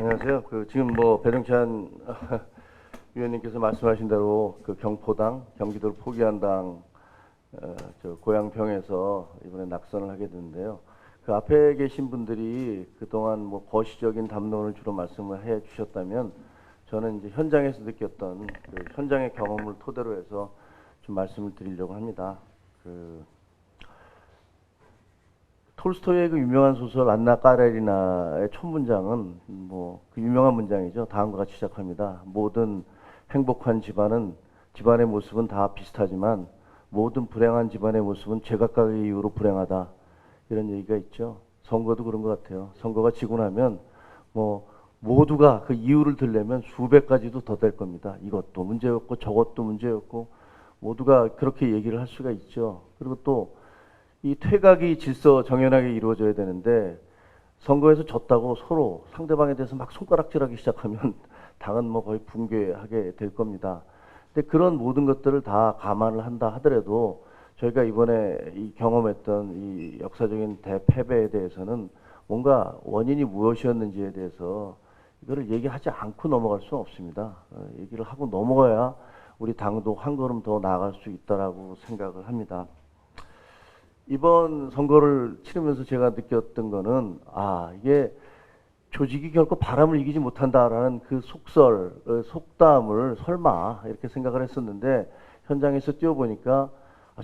안녕하세요. 지금 뭐 배정찬 위원님께서 말씀하신 대로 경포당, 경기도를 포기한 당, 저 고양평에서 이번에 낙선을 하게 됐는데요. 그 앞에 계신 분들이 그동안 뭐 거시적인 담론을 주로 말씀을 해 주셨다면, 저는 이제 현장에서 느꼈던 현장의 경험을 토대로 해서 좀 말씀을 드리려고 합니다. 톨스토이의 유명한 소설 안나 까레리나의 첫 문장은 뭐 유명한 문장이죠. 다음과 같이 시작합니다. 모든 행복한 집안의 모습은 다 비슷하지만 모든 불행한 집안의 모습은 제각각의 이유로 불행하다. 이런 얘기가 있죠. 선거도 그런 것 같아요. 선거가 지고 나면 뭐 모두가 그 이유를 들려면 수백 가지도 더 될 겁니다. 이것도 문제였고 저것도 문제였고 모두가 그렇게 얘기를 할 수가 있죠. 그리고 또 이 퇴각이 질서 정연하게 이루어져야 되는데, 선거에서 졌다고 서로 상대방에 대해서 막 손가락질하기 시작하면 당은 뭐 거의 붕괴하게 될 겁니다. 근데 그런 모든 것들을 다 감안을 한다 하더라도 저희가 이번에 이 경험했던 이 역사적인 대패배에 대해서는 뭔가 원인이 무엇이었는지에 대해서 이거를 얘기하지 않고 넘어갈 수는 없습니다. 얘기를 하고 넘어가야 우리 당도 한 걸음 더 나아갈 수 있다라고 생각을 합니다. 이번 선거를 치르면서 제가 느꼈던 거는, 이게 조직이 결코 바람을 이기지 못한다라는 그 속담을 설마 이렇게 생각을 했었는데, 현장에서 뛰어보니까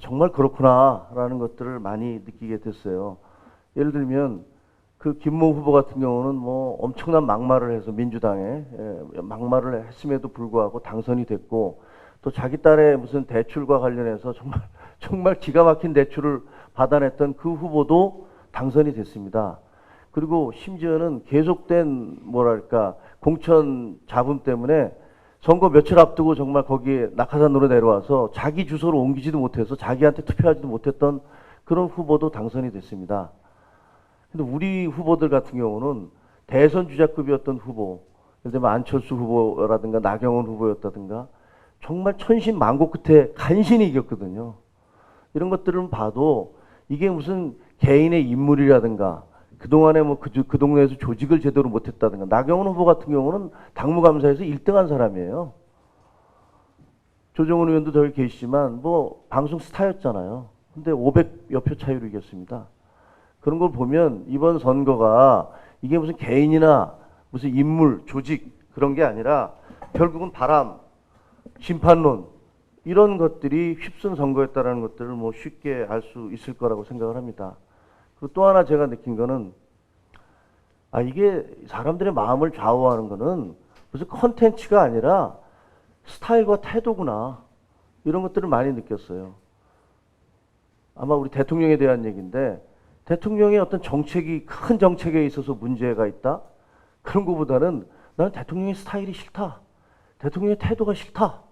정말 그렇구나라는 것들을 많이 느끼게 됐어요. 예를 들면 김모 후보 같은 경우는 뭐 엄청난 막말을 해서 민주당에 막말을 했음에도 불구하고 당선이 됐고, 또 자기 딸의 무슨 대출과 관련해서 정말 기가 막힌 대출을 받아냈던 그 후보도 당선이 됐습니다. 그리고 심지어는 계속된 공천 잡음 때문에 선거 며칠 앞두고 정말 거기에 낙하산으로 내려와서 자기 주소로 옮기지도 못해서 자기한테 투표하지도 못했던 그런 후보도 당선이 됐습니다. 근데 우리 후보들 같은 경우는 대선 주자급이었던 후보, 예를 들면 안철수 후보라든가 나경원 후보였다든가 정말 천신만고 끝에 간신히 이겼거든요. 이런 것들을 봐도 이게 무슨 개인의 인물이라든가 그동안에 뭐 그 동네에서 조직을 제대로 못했다든가, 나경원 후보 같은 경우는 당무감사에서 1등한 사람이에요. 조정훈 의원도 저기 계시지만 뭐 방송 스타였잖아요. 근데 500여 표 차이로 이겼습니다. 그런 걸 보면 이번 선거가 이게 무슨 개인이나 무슨 인물, 조직 그런 게 아니라 결국은 바람, 심판론 이런 것들이 휩쓴 선거였다라는 것들을 뭐 쉽게 알 수 있을 거라고 생각을 합니다. 그리고 또 하나 제가 느낀 거는, 이게 사람들의 마음을 좌우하는 거는 무슨 컨텐츠가 아니라 스타일과 태도구나, 이런 것들을 많이 느꼈어요. 아마 우리 대통령에 대한 얘기인데, 대통령의 어떤 큰 정책에 있어서 문제가 있다? 그런 것보다는 나는 대통령의 스타일이 싫다. 대통령의 태도가 싫다.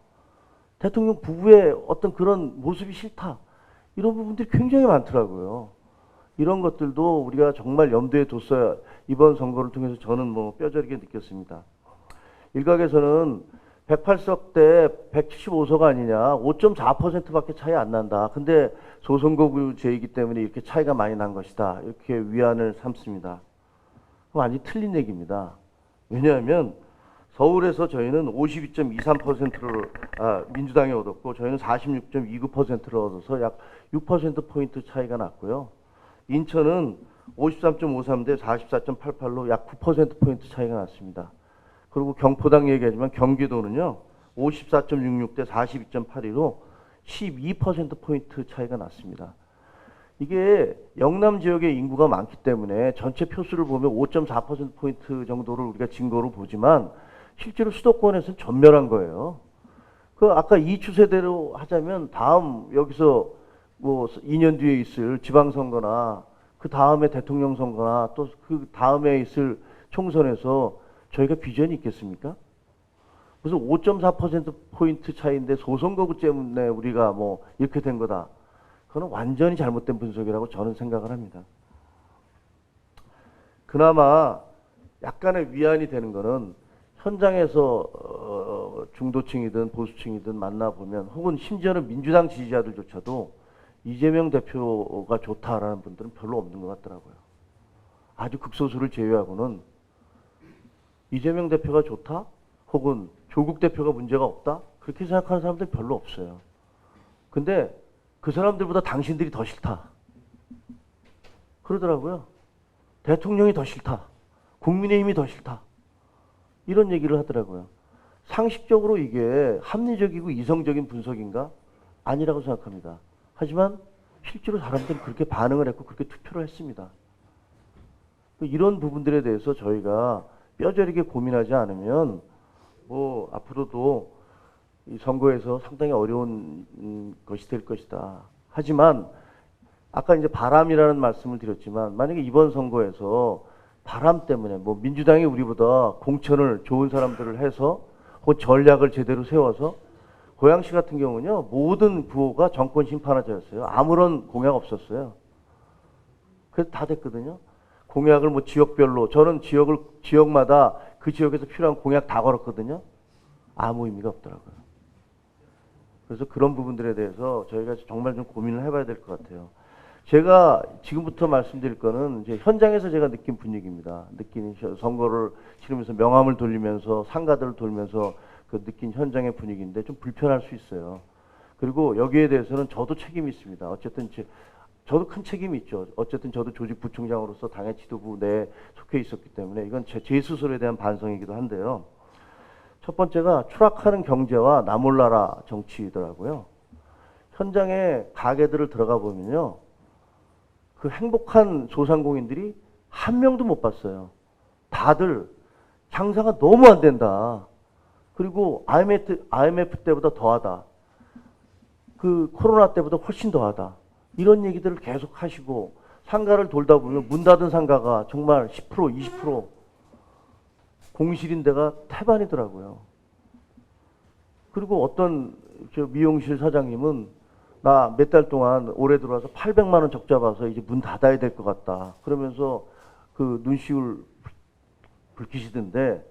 대통령 부부의 어떤 그런 모습이 싫다. 이런 부분들이 굉장히 많더라고요. 이런 것들도 우리가 정말 염두에 뒀어야 이번 선거를 통해서 저는 뭐 뼈저리게 느꼈습니다. 일각에서는 108석 대 175석 아니냐, 5.4%밖에 차이 안 난다. 근데 소선거구제이기 때문에 이렇게 차이가 많이 난 것이다. 이렇게 위안을 삼습니다. 완전히 틀린 얘기입니다. 왜냐하면 서울에서 저희는 52.23%를 민주당이 얻었고, 저희는 46.29%를 얻어서 약 6%포인트 차이가 났고요. 인천은 53.53 대 44.88로 약 9%포인트 차이가 났습니다. 그리고 경포당 얘기하지만 경기도는요, 54.66 대 42.82로 12%포인트 차이가 났습니다. 이게 영남 지역의 인구가 많기 때문에 전체 표수를 보면 5.4%포인트 정도를 우리가 증거로 보지만, 실제로 수도권에서는 전멸한 거예요. 아까 이 추세대로 하자면 여기서 뭐 2년 뒤에 있을 지방선거나 그 다음에 대통령 선거나 또 그 다음에 있을 총선에서 저희가 비전이 있겠습니까? 무슨 5.4%포인트 차이인데 소선거구 때문에 우리가 뭐 이렇게 된 거다. 그건 완전히 잘못된 분석이라고 저는 생각을 합니다. 그나마 약간의 위안이 되는 거는, 현장에서 중도층이든 보수층이든 만나보면, 혹은 심지어는 민주당 지지자들조차도 이재명 대표가 좋다라는 분들은 별로 없는 것 같더라고요. 아주 극소수를 제외하고는 이재명 대표가 좋다? 혹은 조국 대표가 문제가 없다? 그렇게 생각하는 사람들 별로 없어요. 근데 그 사람들보다 당신들이 더 싫다. 그러더라고요. 대통령이 더 싫다. 국민의힘이 더 싫다. 이런 얘기를 하더라고요. 상식적으로 이게 합리적이고 이성적인 분석인가? 아니라고 생각합니다. 하지만 실제로 사람들은 그렇게 반응을 했고 그렇게 투표를 했습니다. 이런 부분들에 대해서 저희가 뼈저리게 고민하지 않으면 뭐 앞으로도 이 선거에서 상당히 어려운 것이 될 것이다. 하지만 아까 이제 바람이라는 말씀을 드렸지만 만약에 이번 선거에서 바람 때문에 뭐 민주당이 우리보다 공천을 좋은 사람들을 해서 혹은 전략을 제대로 세워서 고양시 같은 경우는요 모든 구호가 정권 심판하자였어요. 아무런 공약 없었어요. 그래서 다 됐거든요. 공약을 뭐 지역별로 저는 지역마다 그 지역에서 필요한 공약 다 걸었거든요. 아무 의미가 없더라고요. 그래서 그런 부분들에 대해서 저희가 정말 좀 고민을 해봐야 될 것 같아요. 제가 지금부터 말씀드릴 거는 이제 현장에서 제가 느낀 분위기입니다. 느낀 선거를 치르면서 명함을 돌리면서 상가들을 돌면서 그 느낀 현장의 분위기인데 좀 불편할 수 있어요. 그리고 여기에 대해서는 저도 책임이 있습니다. 어쨌든 저도 큰 책임이 있죠. 어쨌든 저도 조직부총장으로서 당의 지도부 내에 속해 있었기 때문에 이건 제 스스로에 대한 반성이기도 한데요. 첫 번째가 추락하는 경제와 나몰라라 정치이더라고요. 현장에 가게들을 들어가 보면요. 그 행복한 소상공인들이 한 명도 못 봤어요. 다들 장사가 너무 안 된다. 그리고 IMF 때보다 더하다. 그 코로나 때보다 훨씬 더하다. 이런 얘기들을 계속 하시고 상가를 돌다 보면 문 닫은 상가가 정말 10%, 20% 공실인 데가 태반이더라고요. 그리고 어떤 저 미용실 사장님은 나 몇 달 동안 올해 들어와서 800만 원 적자 봐서 이제 문 닫아야 될 것 같다. 그러면서 그 눈시울 붉히시던데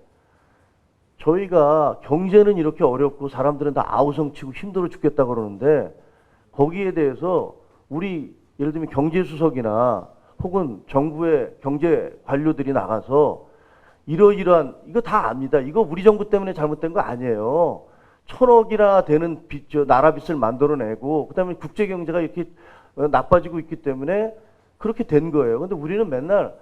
저희가 경제는 이렇게 어렵고 사람들은 다 아우성치고 힘들어 죽겠다 그러는데 거기에 대해서 우리 예를 들면 경제수석이나 혹은 정부의 경제 관료들이 나가서 이러이러한 이거 다 압니다. 이거 우리 정부 때문에 잘못된 거 아니에요. 1000억이나 되는 빚, 나라 빚을 만들어내고 그다음에 국제 경제가 이렇게 나빠지고 있기 때문에 그렇게 된 거예요. 근데 우리는 맨날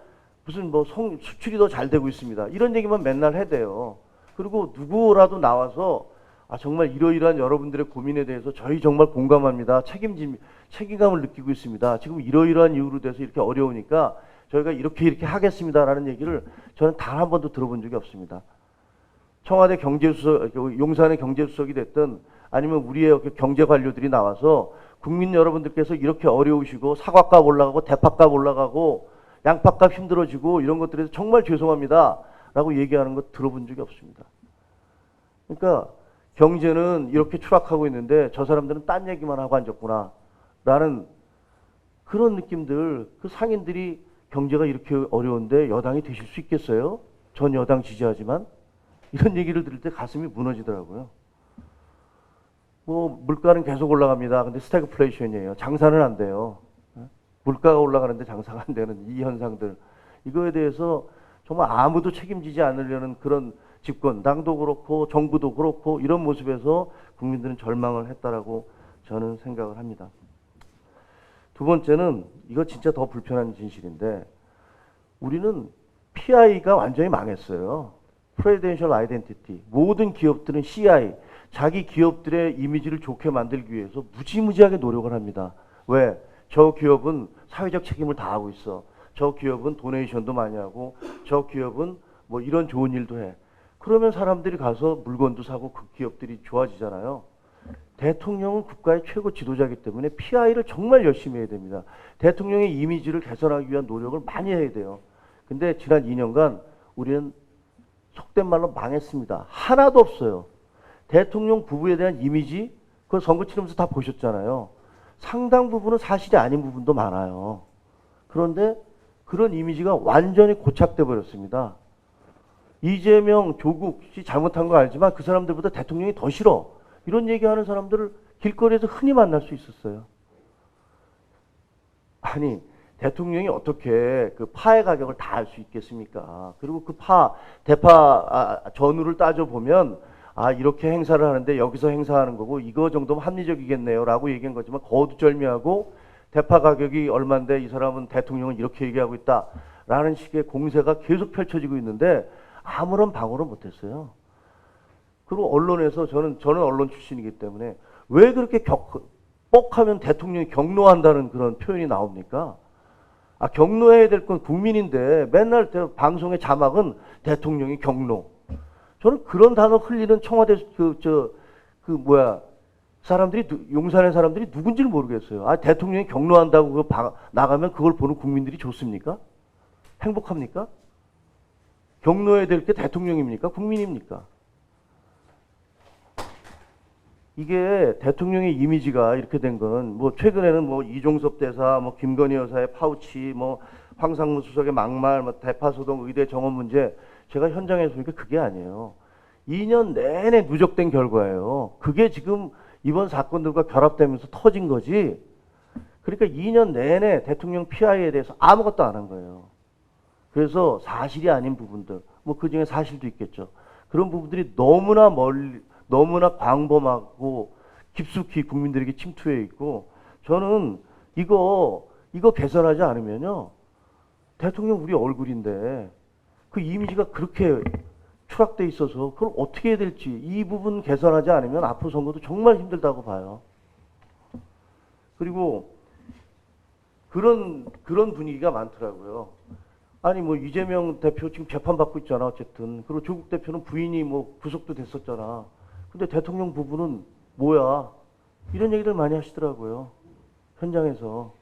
무슨 뭐 수출이 더 잘 되고 있습니다. 이런 얘기만 맨날 해대요. 그리고 누구라도 나와서 아 정말 이러이러한 여러분들의 고민에 대해서 저희 정말 공감합니다. 책임감을 느끼고 있습니다. 지금 이러이러한 이유로 돼서 이렇게 어려우니까 저희가 이렇게 하겠습니다라는 얘기를 저는 단 한 번도 들어본 적이 없습니다. 청와대 경제수석, 용산의 경제수석이 됐든 아니면 우리의 경제 관료들이 나와서 국민 여러분들께서 이렇게 어려우시고 사과값 올라가고 대파값 올라가고 양파값 힘들어지고 이런 것들에서 정말 죄송합니다. 라고 얘기하는 거 들어본 적이 없습니다. 그러니까 경제는 이렇게 추락하고 있는데 저 사람들은 딴 얘기만 하고 앉았구나. 라는 그런 느낌들, 그 상인들이 경제가 이렇게 어려운데 여당이 되실 수 있겠어요? 전 여당 지지하지만. 이런 얘기를 들을 때 가슴이 무너지더라고요. 뭐 물가는 계속 올라갑니다. 근데 스태그플레이션이에요. 장사는 안 돼요. 물가가 올라가는데 장사가 안 되는 이 현상들. 이거에 대해서 정말 아무도 책임지지 않으려는 그런 집권, 당도 그렇고 정부도 그렇고 이런 모습에서 국민들은 절망을 했다라고 저는 생각을 합니다. 두 번째는 이거 진짜 더 불편한 진실인데 우리는 PI가 완전히 망했어요. Presidential Identity. 모든 기업들은 CI, 자기 기업들의 이미지를 좋게 만들기 위해서 무지무지하게 노력을 합니다. 왜? 저 기업은 사회적 책임을 다하고 있어. 저 기업은 도네이션도 많이 하고 저 기업은 뭐 이런 좋은 일도 해. 그러면 사람들이 가서 물건도 사고 그 기업들이 좋아지잖아요. 대통령은 국가의 최고 지도자이기 때문에 PI를 정말 열심히 해야 됩니다. 대통령의 이미지를 개선하기 위한 노력을 많이 해야 돼요. 근데 지난 2년간 우리는 속된 말로 망했습니다. 하나도 없어요. 대통령 부부에 대한 이미지, 그걸 선거 치르면서 다 보셨잖아요. 상당 부분은 사실이 아닌 부분도 많아요. 그런데 그런 이미지가 완전히 고착돼 버렸습니다. 이재명, 조국이 잘못한 거 알지만 그 사람들보다 대통령이 더 싫어. 이런 얘기하는 사람들을 길거리에서 흔히 만날 수 있었어요. 아니, 대통령이 어떻게 그 파의 가격을 다 알 수 있겠습니까? 그리고 그 대파 전후를 따져보면, 이렇게 행사를 하는데 여기서 행사하는 거고, 이거 정도면 합리적이겠네요. 라고 얘기한 거지만, 거두절미하고, 대파 가격이 얼만데 이 사람은 대통령은 이렇게 얘기하고 있다. 라는 식의 공세가 계속 펼쳐지고 있는데, 아무런 방어를 못했어요. 그리고 언론에서, 저는 언론 출신이기 때문에, 왜 그렇게 뻑하면 대통령이 경로한다는 그런 표현이 나옵니까? 경로해야 될 건 국민인데 맨날 방송의 자막은 대통령이 경로. 저는 그런 단어 흘리는 청와대 사람들이 용산의 사람들이 누군지를 모르겠어요. 대통령이 경로한다고 나가면 그걸 보는 국민들이 좋습니까? 행복합니까? 경로해야 될 게 대통령입니까? 국민입니까? 이게 대통령의 이미지가 이렇게 된 건 뭐 최근에는 뭐 이종섭 대사, 뭐 김건희 여사의 파우치, 뭐 황상무 수석의 막말, 뭐 대파소동 의대 정원 문제, 제가 현장에서 보니까 그게 아니에요. 2년 내내 누적된 결과예요. 그게 지금 이번 사건들과 결합되면서 터진 거지. 그러니까 2년 내내 대통령 PI에 대해서 아무것도 안 한 거예요. 그래서 사실이 아닌 부분들, 뭐 그 중에 사실도 있겠죠. 그런 부분들이 너무나 광범하고 깊숙이 국민들에게 침투해 있고, 저는 이거 개선하지 않으면요, 대통령 우리 얼굴인데 그 이미지가 그렇게 추락돼 있어서 그걸 어떻게 해야 될지, 이 부분 개선하지 않으면 앞으로 선거도 정말 힘들다고 봐요. 그리고 그런 분위기가 많더라고요. 아니 뭐 이재명 대표 지금 재판받고 있잖아 어쨌든. 그리고 조국 대표는 부인이 뭐 구속도 됐었잖아. 근데 대통령 부부는 뭐야? 이런 얘기들 많이 하시더라고요. 현장에서.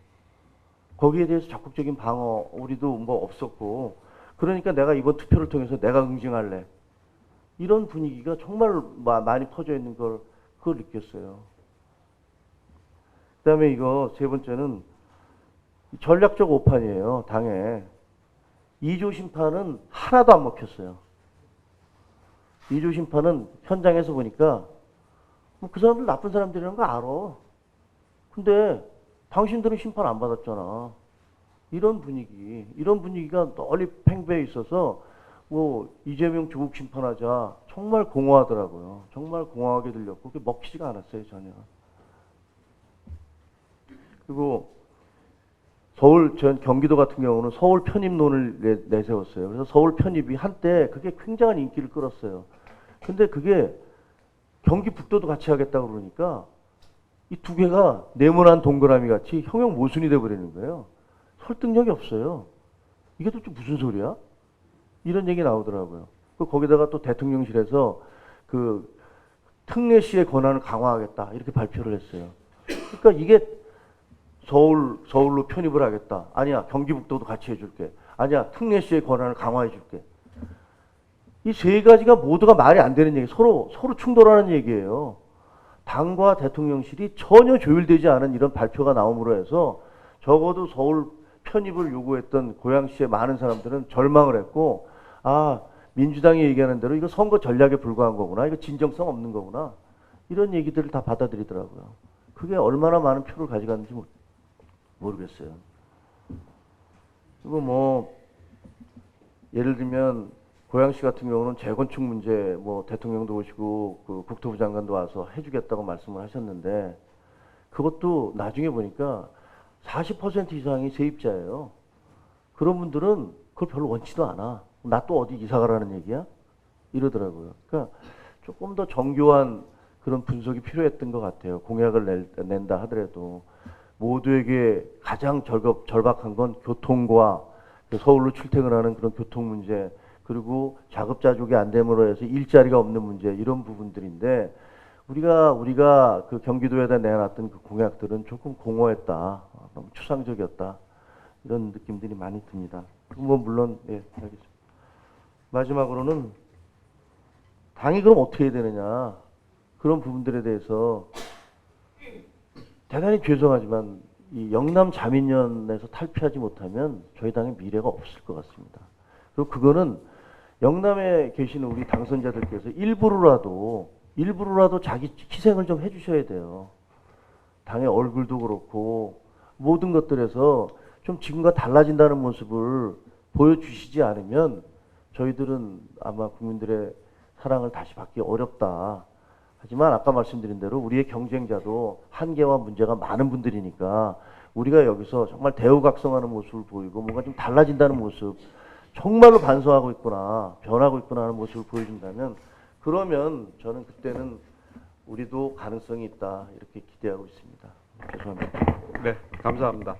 거기에 대해서 적극적인 방어 우리도 뭐 없었고, 그러니까 내가 이번 투표를 통해서 내가 응징할래. 이런 분위기가 정말 많이 퍼져 있는 그걸 느꼈어요. 그다음에 이거 세 번째는 전략적 오판이에요. 당에. 2조 심판은 하나도 안 먹혔어요. 2조 심판은 현장에서 보니까 뭐 그 사람들 나쁜 사람들이라는 거 알아. 근데 당신들은 심판 안 받았잖아. 이런 분위기가 널리 팽배해 있어서 뭐 이재명 조국 심판하자 정말 공허하더라고요. 정말 공허하게 들렸고 그게 먹히지가 않았어요 전혀. 그리고 경기도 같은 경우는 서울 편입론을 내세웠어요. 그래서 서울 편입이 한때 그게 굉장한 인기를 끌었어요. 근데 그게 경기 북도도 같이 하겠다고 그러니까 이 두 개가 네모난 동그라미 같이 형용 모순이 돼버리는 거예요. 설득력이 없어요. 이게 도대체 무슨 소리야? 이런 얘기 나오더라고요. 거기다가 또 대통령실에서 그 특례시의 권한을 강화하겠다 이렇게 발표를 했어요. 그러니까 이게 서울로 편입을 하겠다. 아니야, 경기북도도 같이 해줄게. 아니야, 특례시의 권한을 강화해줄게. 이 세 가지가 모두가 말이 안 되는 얘기, 서로 충돌하는 얘기예요. 당과 대통령실이 전혀 조율되지 않은 이런 발표가 나옴으로 해서 적어도 서울 편입을 요구했던 고양시의 많은 사람들은 절망을 했고, 민주당이 얘기하는 대로 이거 선거 전략에 불과한 거구나. 이거 진정성 없는 거구나. 이런 얘기들을 다 받아들이더라고요. 그게 얼마나 많은 표를 가져갔는지 모르겠어요. 그리고 뭐 예를 들면 고양시 같은 경우는 재건축 문제 뭐 대통령도 오시고 그 국토부 장관도 와서 해주겠다고 말씀을 하셨는데, 그것도 나중에 보니까 40% 이상이 세입자예요. 그런 분들은 그걸 별로 원치도 않아. 나 또 어디 이사 가라는 얘기야? 이러더라고요. 그러니까 조금 더 정교한 그런 분석이 필요했던 것 같아요. 공약을 낸다 하더라도 모두에게 가장 절박한 건 교통과 서울로 출퇴근하는 그런 교통 문제, 그리고 자급자족이 안 됨으로 해서 일자리가 없는 문제, 이런 부분들인데 우리가 그 경기도에다 내놨던 그 공약들은 조금 공허했다, 너무 추상적이었다, 이런 느낌들이 많이 듭니다. 뭐 물론 알겠습니다. 마지막으로는 당이 그럼 어떻게 해야 되느냐, 그런 부분들에 대해서 대단히 죄송하지만 이 영남 자민련에서 탈피하지 못하면 저희 당의 미래가 없을 것 같습니다. 그리고 그거는 영남에 계시는 우리 당선자들께서 일부러라도 자기 희생을 좀 해주셔야 돼요. 당의 얼굴도 그렇고 모든 것들에서 좀 지금과 달라진다는 모습을 보여주시지 않으면 저희들은 아마 국민들의 사랑을 다시 받기 어렵다. 하지만 아까 말씀드린 대로 우리의 경쟁자도 한계와 문제가 많은 분들이니까 우리가 여기서 정말 대우각성하는 모습을 보이고 뭔가 좀 달라진다는 모습, 정말로 반성하고 있구나, 변하고 있구나 하는 모습을 보여준다면 그러면 저는 그때는 우리도 가능성이 있다 이렇게 기대하고 있습니다. 죄송합니다. 네, 감사합니다.